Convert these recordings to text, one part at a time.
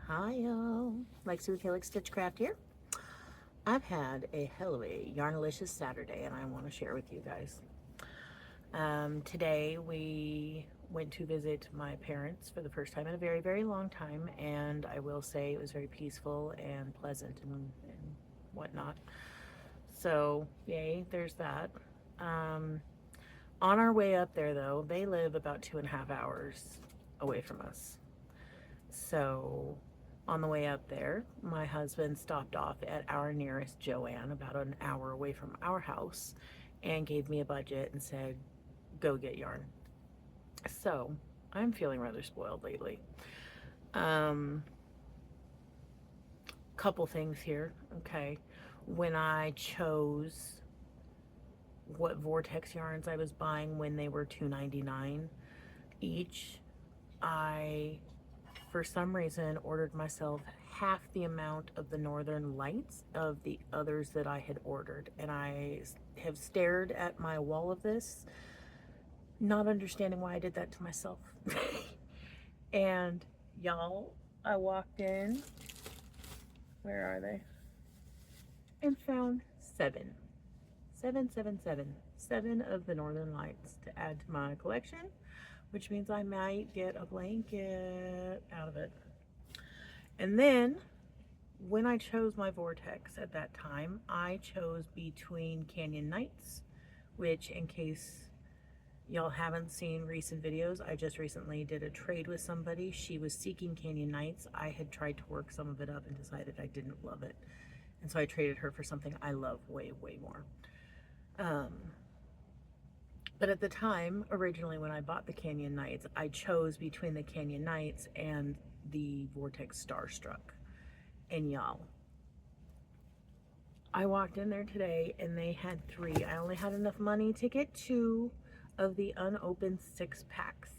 Hi y'all, Lexi with Helix Stitchcraft here. I've had a hell of a Yarnalicious Saturday and I want to share with you guys. Today we went to visit my parents for the first time in a very, very long time, and I will say it was very peaceful and pleasant and whatnot. So, yay, there's that. Um, on our way up there, though, they live about 2.5 hours away from us. So on the way up there, my husband stopped off at our nearest Joann, about an hour away from our house, and gave me a budget and said, go get yarn. So I'm feeling rather spoiled lately. Um, Couple things here. Okay. When I chose what vortex yarns I was buying when they were $2.99 each, I for some reason ordered myself half the amount of the Northern Lights of the others that I had ordered, and I have stared at my wall of this, not understanding why I did that to myself. And y'all, I walked in, where are they, and found seven of the Northern Lights to add to my collection, which means I might get a blanket out of it. And then when I chose my vortex at that time, I chose between Canyon Nights, which, in case y'all haven't seen recent videos, I just recently did a trade with somebody. She was seeking Canyon Nights. I had tried to work some of it up and decided I didn't love it. And so I traded her for something I love way, way more. But at the time, originally when I bought the Canyon Nights, I chose between the Canyon Nights and the Vortex Starstruck. And y'all, I walked in there today and they had 3. I only had enough money to get 2 of the unopened 6-packs.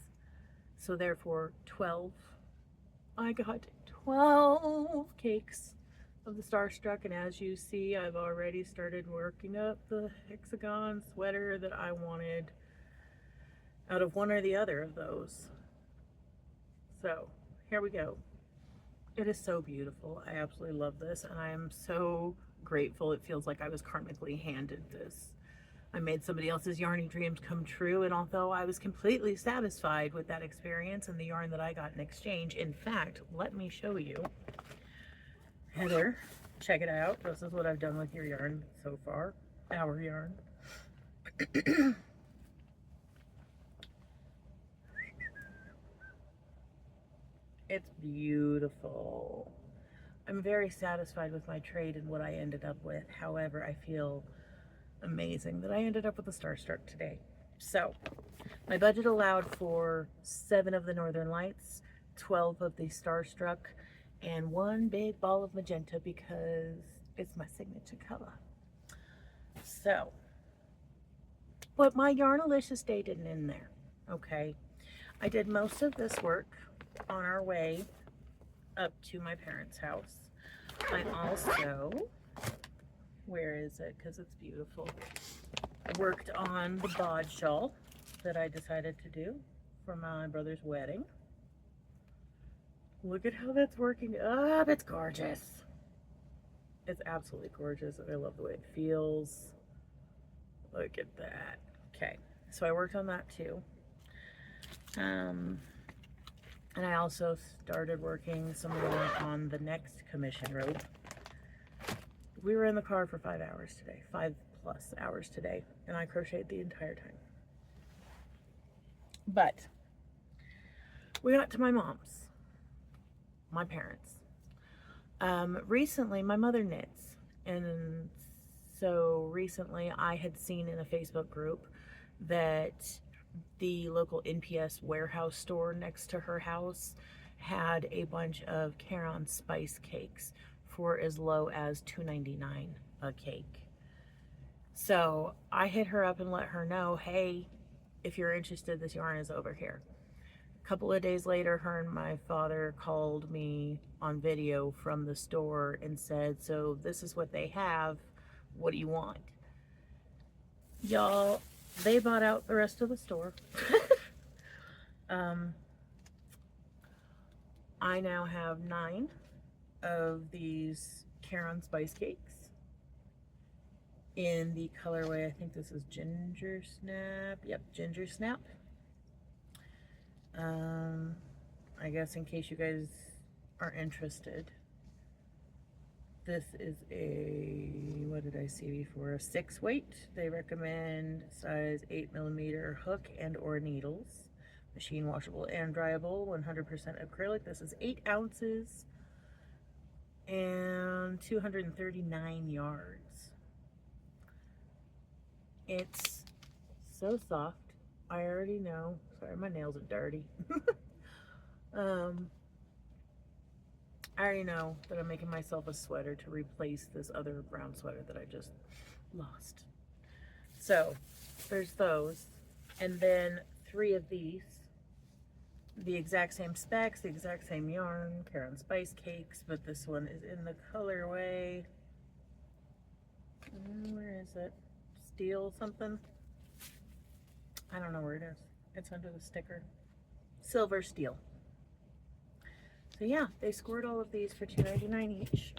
So therefore 12. I got 12 cakes of the Starstruck, and as you see, I've already started working up the hexagon sweater that I wanted out of one or the other of those. So here we go. It is so beautiful. I absolutely love this, and I am so grateful. It feels like I was karmically handed this. I made somebody else's yarning dreams come true, and although I was completely satisfied with that experience and the yarn that I got in exchange, in fact, let me show you. Heather, check it out. This is what I've done with your yarn so far. Our yarn. It's beautiful. I'm very satisfied with my trade and what I ended up with. However, I feel amazing that I ended up with a Starstruck today. So, my budget allowed for 7 of the Northern Lights, 12 of the Starstruck, and 1 big ball of magenta because it's my signature color. So, but my Yarnalicious day didn't end there, okay? I did most of this work on our way up to my parents' house. I also, where is it? Because it's beautiful. Worked on the bod shawl that I decided to do for my brother's wedding. Look at how that's working up. It's gorgeous. It's absolutely gorgeous. I love the way it feels. Look at that. Okay, so I worked on that too. And I also started working some more on the next commission rope. We were in the car for 5 hours today, 5+ hours today, and I crocheted the entire time. But we got to my mom's, my parents. Recently, my mother knits, and so recently I had seen in a Facebook group that the local NPS warehouse store next to her house had a bunch of Caron spice cakes for as low as $2.99 a cake. So I hit her up and let her know, hey, if you're interested, this yarn is over here. A couple of days later, her and my father called me on video from the store and said, so this is what they have. What do you want? Y'all, they bought out the rest of the store. I now have 9 of these Karen Spice Cakes in the colorway, I think this is Ginger Snap. Yep, Ginger Snap. I guess in case you guys are interested, this is a, what did I see before? A 6 weight. They recommend size 8mm hook and or needles. Machine washable and dryable, 100% acrylic. This is 8 ounces and 239 yards. It's so soft. I already know. Sorry, my nails are dirty. I already know that I'm making myself a sweater to replace this other brown sweater that I just lost. So there's those, and then 3 of these, the exact same specs, the exact same yarn, Karen Spice Cakes, but this one is in the colorway, where is it? Steel something? I don't know where it is. It's under the sticker. Silver Steel. So yeah, they scored all of these for $2.99 each.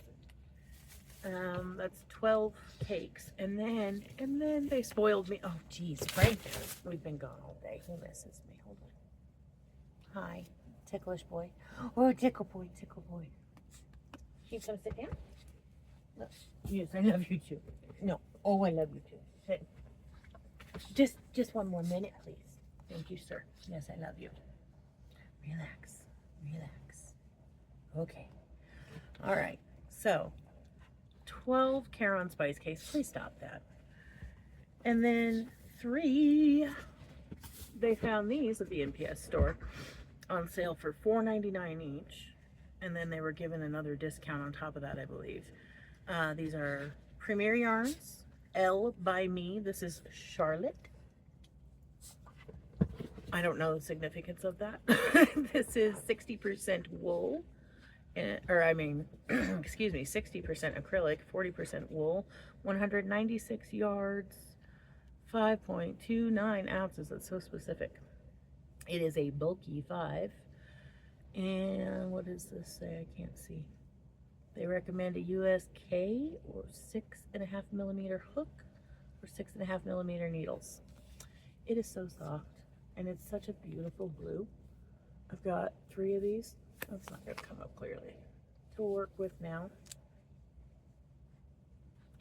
That's 12 cakes, and then they spoiled me. Oh geez, Frank, we've been gone all day. He misses me. Hold on. Hi, ticklish boy. Oh, tickle boy, tickle boy. You come sit down. No. Yes, I love you too. No. Oh, I love you too. Sit. Just one more minute, please. Thank you, sir. Yes, I love you. Relax, relax. Okay. All right. So, 12 Karen Spice Cakes. Please stop that. And then 3, they found these at the NPS store on sale for $4.99 each. And then they were given another discount on top of that, I believe. These are Premier Yarns, L by Me. This is Charlotte. I don't know the significance of that. This is 60% wool, excuse me, 60% acrylic, 40% wool, 196 yards, 5.29 ounces. That's so specific. It is a bulky 5. And what does this say? I can't see. They recommend a USK or 6.5mm hook or 6.5mm needles. It is so soft, and it's such a beautiful blue. I've got 3 of these. That's not going to come up clearly. To work with now.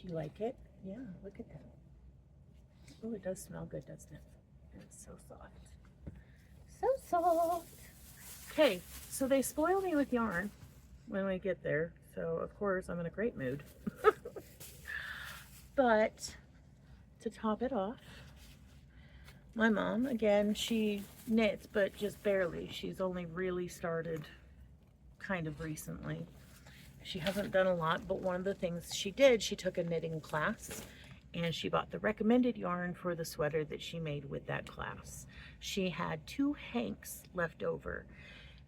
Do you like it? Yeah, look at that. Oh, it does smell good, doesn't it? It's so soft. So soft. Okay, so they spoil me with yarn when we get there. So, of course, I'm in a great mood. But to top it off, my mom, again, she knits, but just barely. She's only really started kind of recently. She hasn't done a lot, but one of the things she did, she took a knitting class, and she bought the recommended yarn for the sweater that she made with that class. She had 2 hanks left over,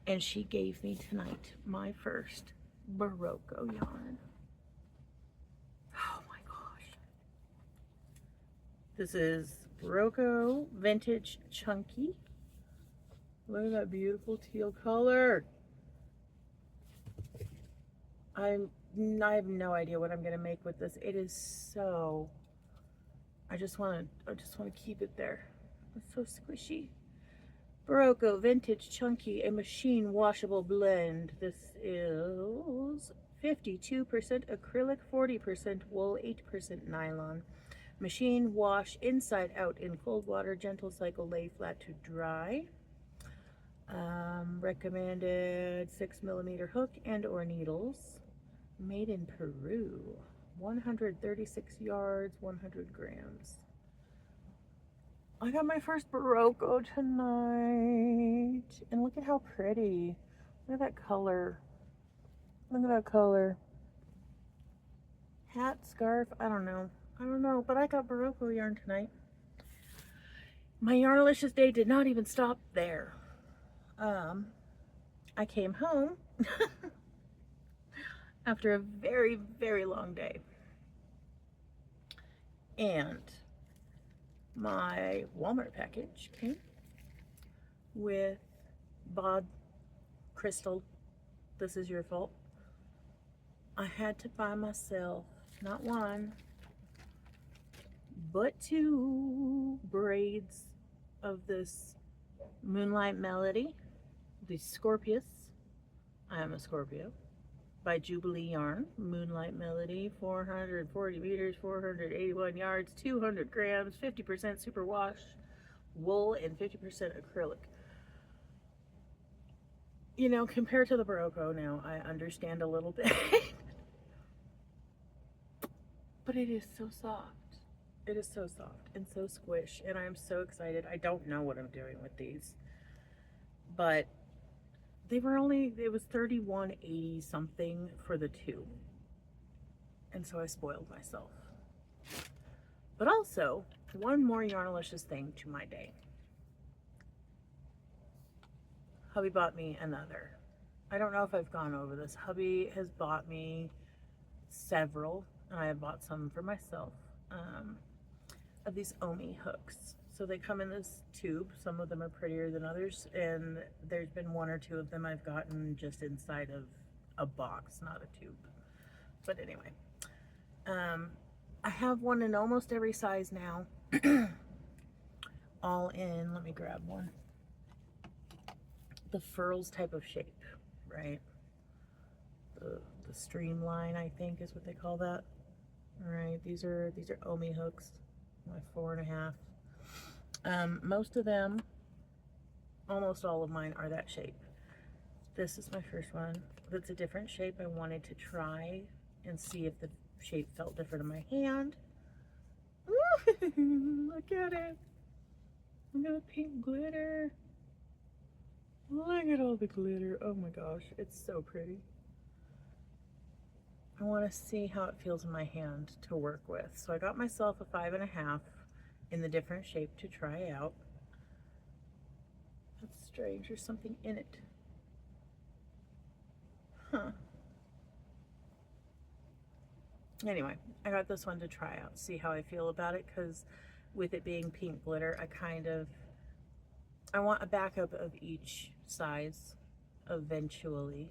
and she gave me tonight my first Barocco yarn. Oh my gosh. This is Barocco Vintage Chunky. Look at that beautiful teal color. I have no idea what I'm gonna make with this. It is so, I just wanna keep it there. It's so squishy. Barocco Vintage Chunky, a machine washable blend. This is 52% acrylic, 40% wool, 8% nylon. Machine wash inside out in cold water, gentle cycle, lay flat to dry. Recommended 6mm hook and or needles. Made in Peru. 136 yards, 100 grams. I got my first Barocco tonight. And look at how pretty. Look at that color. Look at that color. Hat, scarf, I don't know. But I got Barocco yarn tonight. My Yarnalicious day did not even stop there. I came home after a very, very long day. And my Walmart package came with Bod Crystal This is your fault. I had to buy myself not one, but 2 braids of this Moonlight Melody, the Scorpius. I am a Scorpio. By Jubilee Yarn. Moonlight Melody, 440 meters, 481 yards, 200 grams, 50% superwash wool, and 50% acrylic. You know, compared to the Barocco now, I understand a little bit. But it is so soft. It is so soft and so squish, and I'm so excited. I don't know what I'm doing with these, but they were only, it was $31.80 something for the 2. And so I spoiled myself. But also, one more Yarnalicious thing to my day. Hubby bought me another. I don't know if I've gone over this. Hubby has bought me several, and I have bought some for myself, of these Omi hooks. So they come in this tube. Some of them are prettier than others, and there's been 1 or 2 of them I've gotten just inside of a box, not a tube. But anyway, I have one in almost every size now. All in, let me grab one. The furls type of shape, right? The streamline, I think, is what they call that. All right, these are Omi hooks, my 4.5. Most of them, almost all of mine are that shape. This is my first one. That's a different shape. I wanted to try and see if the shape felt different in my hand. Look at it. Look at the pink glitter. Look at all the glitter. Oh my gosh, it's so pretty. I want to see how it feels in my hand to work with. So I got myself a 5.5 in the different shape to try out. That's strange. There's something in it. Huh. Anyway, I got this one to try out, see how I feel about it, because with it being pink glitter, I want a backup of each size eventually.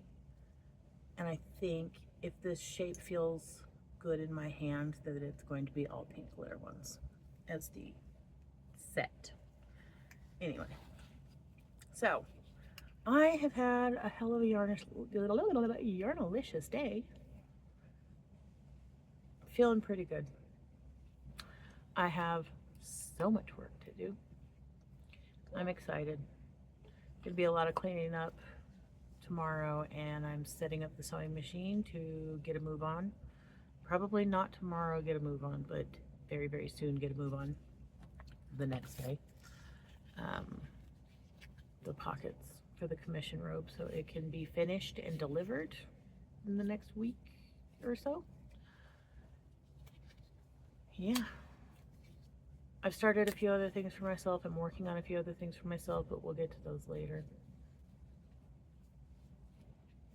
And I think if this shape feels good in my hand, that it's going to be all pink glitter ones as the set. Anyway, so I have had a hell of a yarnalicious day. Feeling pretty good. I have so much work to do. I'm excited. Gonna be a lot of cleaning up tomorrow, and I'm setting up the sewing machine to get a move on. Probably not tomorrow get a move on, but very, very soon get a move on the next day. The pockets for the commission robe, so it can be finished and delivered in the next week or so. Yeah. I've started a few other things for myself. I'm working on a few other things for myself, but we'll get to those later.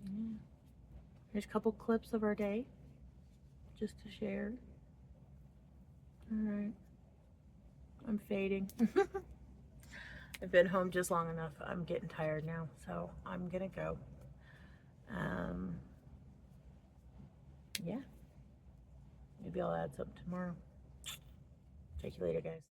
Yeah. Here's a couple clips of our day just to share. All right. I'm fading. I've been home just long enough. I'm getting tired now, so I'm gonna go. Yeah. Maybe I'll add something tomorrow. Take you later, guys.